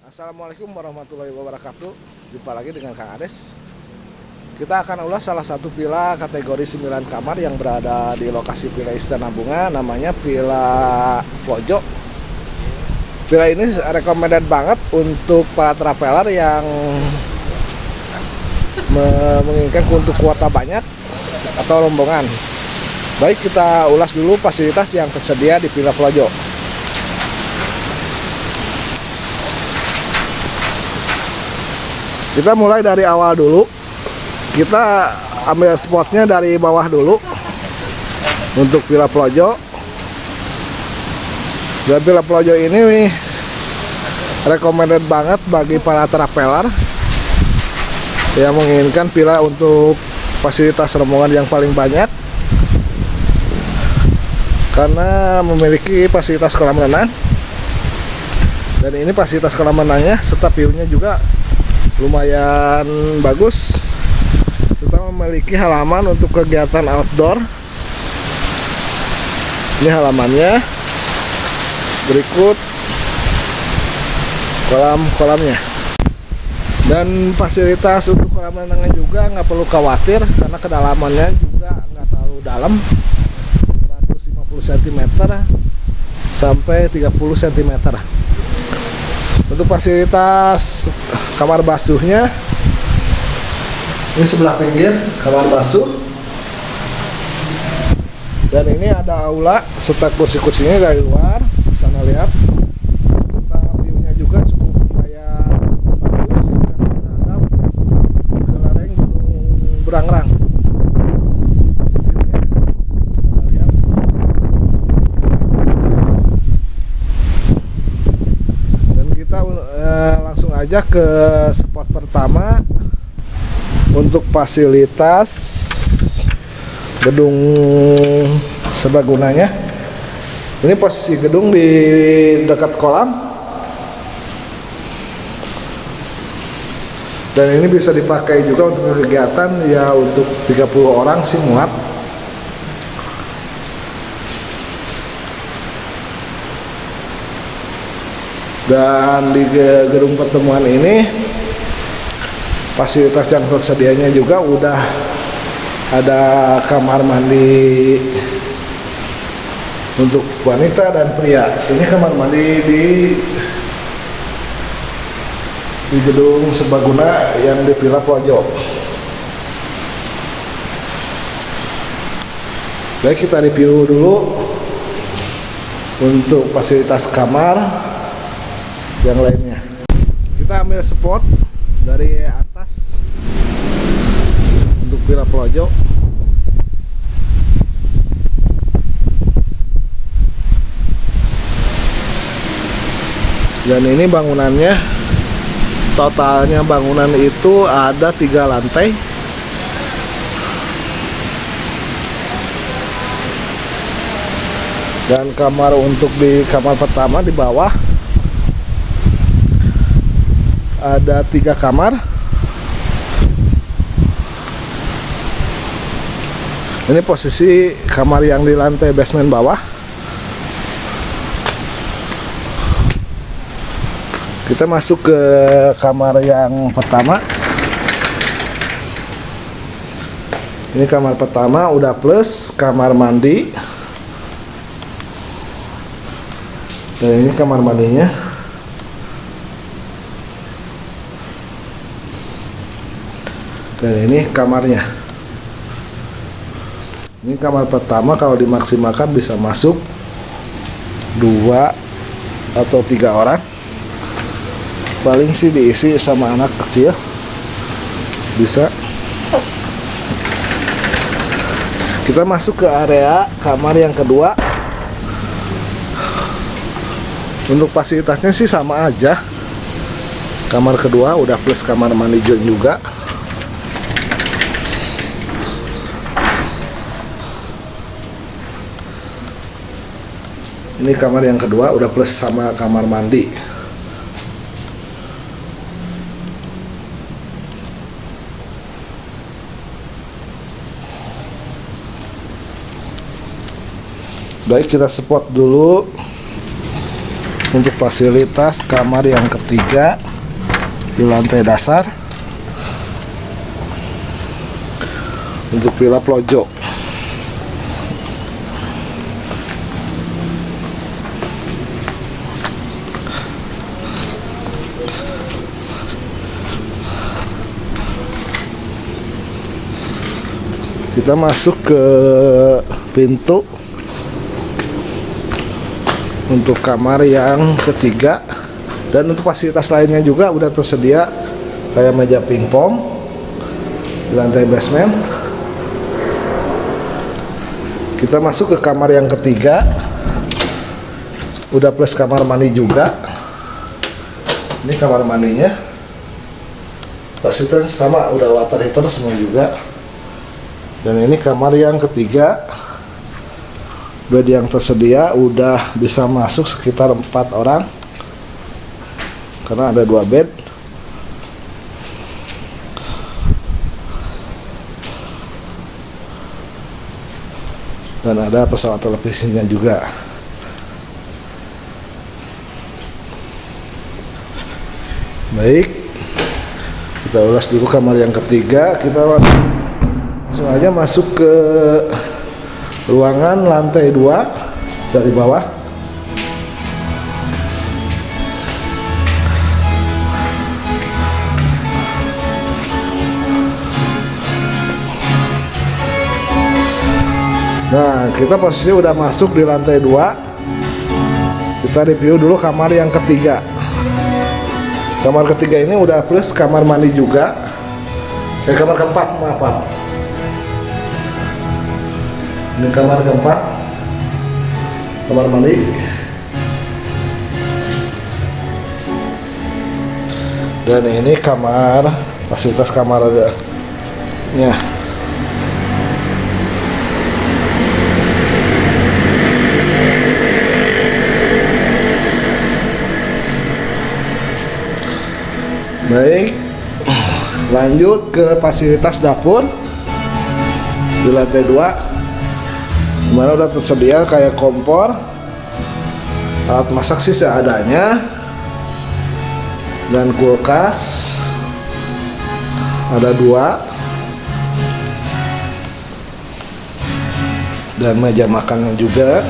Assalamualaikum warahmatullahi wabarakatuh. Jumpa lagi dengan Kang Ades. Kita akan ulas salah satu villa kategori 9 kamar yang berada di lokasi Villa Istana Bunga, namanya Villa Pojok. Villa ini recommended banget untuk para traveler yang menginginkan untuk kuota banyak atau rombongan. Baik, kita ulas dulu fasilitas yang tersedia di Villa Pojok. Kita mulai dari awal dulu. Kita ambil spotnya dari bawah dulu untuk Villa Plojo. Dan Villa Plojo ini recommended banget bagi para traveler yang menginginkan villa untuk fasilitas rombongan yang paling banyak, karena memiliki fasilitas kolam renang. Dan ini fasilitas kolam renangnya serta view-nya juga lumayan bagus, serta memiliki halaman untuk kegiatan outdoor. Ini halamannya, berikut kolamnya. Dan fasilitas untuk kolam renangnya juga nggak perlu khawatir, karena kedalamannya juga nggak terlalu dalam, 150 cm sampai 30 cm. Untuk fasilitas kamar basuhnya, ini sebelah pinggir kamar basuh, dan ini ada aula serta kursi-kursinya dari luar. Sana lihat, serta view-nya juga cukup lumayan bagus karena menghadap ke lereng Gunung Burangrang. Langsung aja ke spot pertama untuk fasilitas gedung serbaguna-nya. Ini posisi gedung di dekat kolam, dan ini bisa dipakai juga untuk kegiatan ya, untuk 30 orang sih muat. Dan di gedung pertemuan ini fasilitas yang tersedianya juga udah ada kamar mandi untuk wanita dan pria. Ini kamar mandi di gedung serbaguna yang di Villa Pojok. Baik, kita review dulu untuk fasilitas kamar yang lainnya. Kita ambil spot dari atas untuk Villa Pojok. Dan ini bangunannya, totalnya bangunan itu ada 3 lantai. Dan kamar untuk di kamar pertama di bawah ada 3 kamar. Ini posisi kamar yang di lantai basement bawah. Kita masuk ke kamar yang pertama. Ini kamar pertama udah plus kamar mandi. Dan ini kamar mandinya. Dan ini kamarnya. Ini kamar pertama, kalau dimaksimalkan bisa masuk 2 atau 3 orang. Paling sih diisi sama anak kecil bisa. Kita masuk ke area kamar yang kedua. Untuk fasilitasnya sih sama aja. Kamar kedua udah plus kamar mandi juga. Ini kamar yang kedua udah plus sama kamar mandi. Baik, kita spot dulu Untuk fasilitas kamar yang ketiga di lantai dasar untuk Villa Plojo. Kita masuk ke pintu untuk kamar yang ketiga, dan untuk fasilitas lainnya juga udah tersedia kayak meja pingpong di lantai basement. Kita masuk ke kamar yang ketiga, udah plus kamar mandi juga. Ini kamar mandinya, fasilitas sama, udah water heater semua juga. Dan ini kamar yang ketiga, bed yang tersedia udah bisa masuk sekitar 4 orang karena ada 2 bed. Dan ada pesawat televisinya juga. Baik, kita ulas dulu kamar yang ketiga. Kita langsung aja masuk ke ruangan lantai 2 dari bawah. Nah, kita posisi udah masuk di lantai 2. Kita review dulu kamar yang ketiga. Kamar ketiga ini udah plus kamar mandi juga. Kamar keempat, maaf. Ini kamar keempat, kamar mandi. Dan ini kamar, fasilitas kamarnya. Baik, lanjut ke fasilitas dapur di lantai 2. Dimana udah tersedia kayak kompor, alat masak sih seadanya, dan kulkas ada 2, dan meja makannya juga.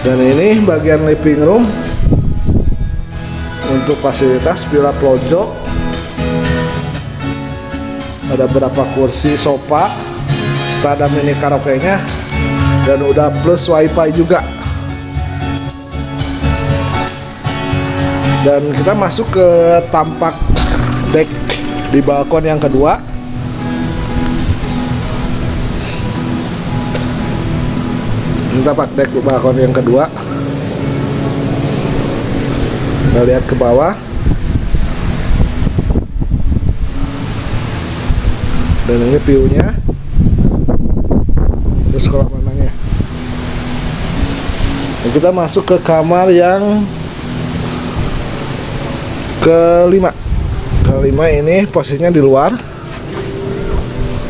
Dan ini bagian living room untuk fasilitas Villa Plojo. Ada berapa kursi sofa, standar mini karaoke-nya, dan udah plus wifi juga. Dan kita masuk ke tampak deck di balkon yang kedua. Ini tampak deck di balkon yang kedua. Kita lihat ke bawah. Dan ini view-nya. Terus kolam renangnya. Dan kita masuk ke kamar yang kelima. Kelima ini posisinya di luar.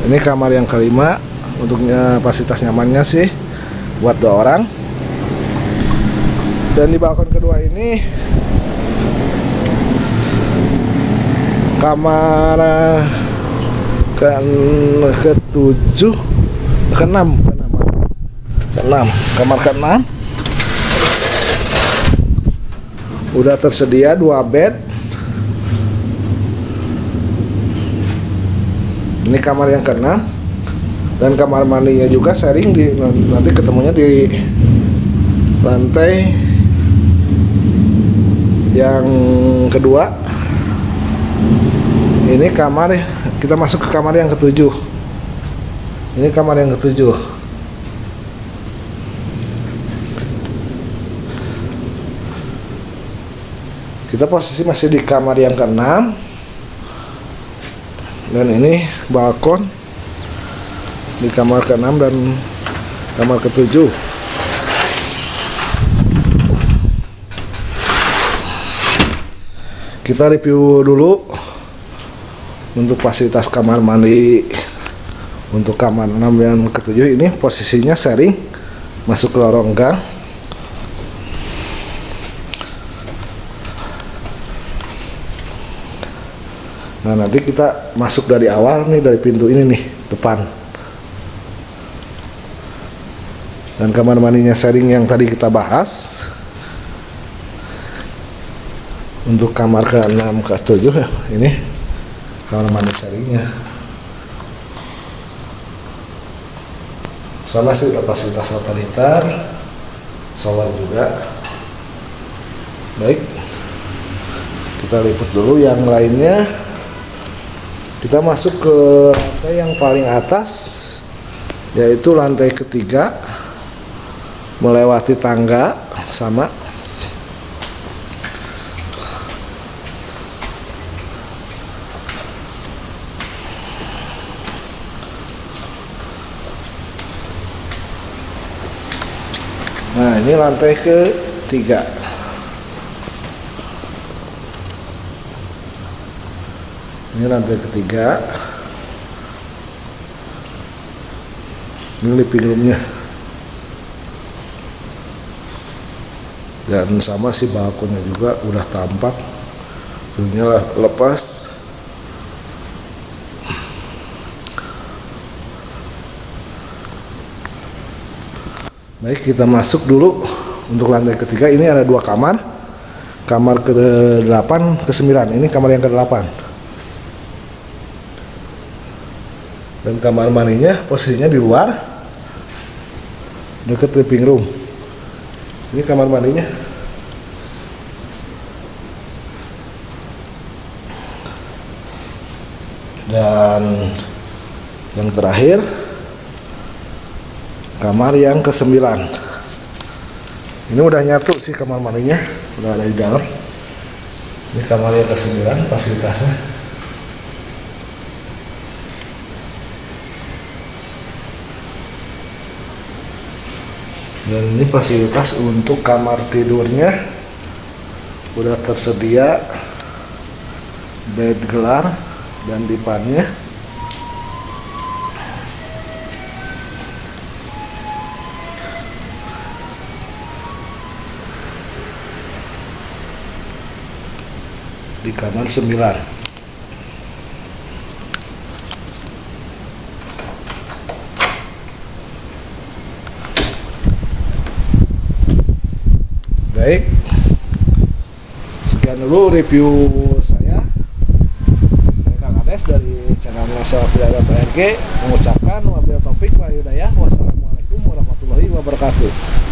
Ini kamar yang kelima. Untuknya fasilitas nyamannya sih buat 2 orang. Dan di balkon kedua ini kamar ke-7, ke-6, kamar ke-6 udah tersedia 2 bed. Ini kamar yang ke-6, dan kamar mandinya juga sharing nanti ketemunya di lantai yang kedua. Ini kamar, kita masuk ke kamar yang ke-7. Ini kamar yang ke-7. Kita posisi masih di kamar yang ke-6. Dan ini balkon di kamar ke-6 dan kamar ke-7. Kita review dulu untuk fasilitas kamar mandi Untuk kamar 6 dan ke-7 ini posisinya sharing masuk ke lorong gang. Nah, nanti kita masuk dari awal nih, dari pintu ini nih, depan. Dan kamar mandinya sharing yang tadi kita bahas. Untuk kamar ke-6 ke-7 ini kamar mandi sharingnya. Sama sih, udah fasilitas water heater, shower juga. Baik, kita lipat dulu yang lainnya. Kita masuk ke lantai yang paling atas, yaitu lantai ketiga, melewati tangga sama. Nah, ini lantai ketiga. Ini lantai ketiga. Ini living roomnya. Dan sama si balkonnya juga udah tampak. Dunia lepas. Baik, kita masuk dulu untuk lantai ketiga. Ini ada 2 kamar. Kamar ke-8, ke-9. Ini kamar yang ke-8. Dan kamar mandinya posisinya di luar, dekat living room. Ini kamar mandinya. Dan yang terakhir, kamar yang ke-9. Ini udah nyatu sih kamar mandinya, udah ada di dalam. Ini kamar yang ke-9 fasilitasnya. Dan ini fasilitas untuk kamar tidurnya udah tersedia bed gelar dan dipannya. Di kamar 9. Baik, sekian dulu review saya. Saya Kang Ades dari channel Sewa.org mengucapkan wabillahi taufik wal hidayah. Wassalamualaikum warahmatullahi wabarakatuh.